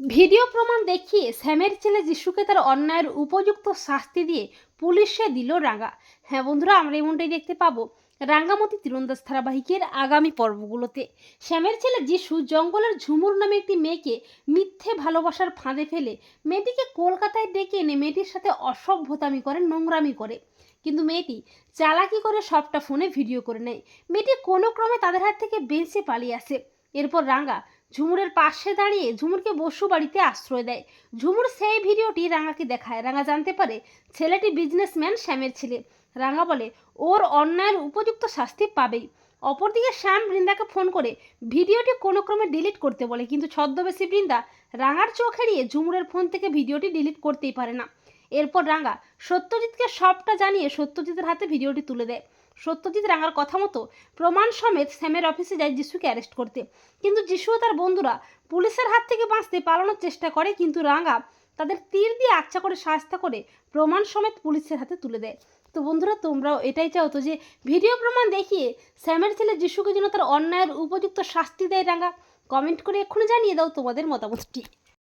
Video প্রমাণ দেখিয়ে স্যামের ছেলে যিশুকে তার অন্যায়ের উপযুক্ত শাস্তি দিয়ে পুলিশে দিল রাঙ্গা। হ্যাঁ বন্ধুরা, আমরা এমনটাই দেখতে পাবো রাঙ্গামতি তীরন্দাজ ধারাবাহিকের আগামী পর্বগুলোতে। শ্যামের ছেলে যিশু জঙ্গলের ঝুমুর নামে একটি মেয়েকে মিথ্যে ভালোবাসার ফাঁদে ফেলে মেয়েটিকে কলকাতায় ডেকে এনে মেয়েটির সাথে অসভ্যতামি করে, নোংরামি করে। কিন্তু মেয়েটি চালাকি করে সবটা ফোনে ভিডিও করে নেয়। মেয়েটি কোনো ক্রমে তাদের হাত থেকে বেঁচে পালিয়ে আসে। এরপর রাঙ্গা ঝুমুরের পাশে দাঁড়িয়ে ঝুমুরকে বসু বাড়িতে আশ্রয় দেয়। ঝুমুর সেই ভিডিওটি রাঙ্গাকে দেখায়। রাঙ্গা জানতে পারে ছেলেটি বিজনেসম্যান শ্যামের ছেলে। রাঙ্গা বলে ওর অন্যায়ের উপযুক্ত শাস্তি পাবেই। অপরদিকে শ্যাম বৃন্দাকে ফোন করে ভিডিওটি কোনো ক্রমে ডিলিট করতে বলে, কিন্তু ছদ্মবেশী বৃন্দা রাঙ্গার চোখ এড়িয়ে ঝুমুরের ফোন থেকে ভিডিওটি ডিলিট করতেই পারে না। এরপর রাঙ্গা সত্যজিৎকে সবটা জানিয়ে সত্যজিতের হাতে ভিডিওটি তুলে দেয়। সত্যজিৎ রাঙ্গার কথা মতো প্রমাণ সমেত শ্যামের অফিসে যায় যিশুকে অ্যারেস্ট করতে। কিন্তু যিশু ও তার বন্ধুরা পুলিশের হাত থেকে বাঁচতে পালানোর চেষ্টা করে, কিন্তু রাঙ্গা তাদের তীর দিয়ে আচ্ছা করে সাহায্য করে প্রমাণ সমেত পুলিশের হাতে তুলে দেয়। তো বন্ধুরা, তোমরাও এটাই চাও তো যে ভিডিও প্রমাণ দেখিয়ে শ্যামের ছেলে যিশুকে যেন তার অন্যায়ের উপযুক্ত শাস্তি দেয় রাঙ্গা? কমেন্ট করে এক্ষুনি জানিয়ে দাও তোমাদের মতামতটি।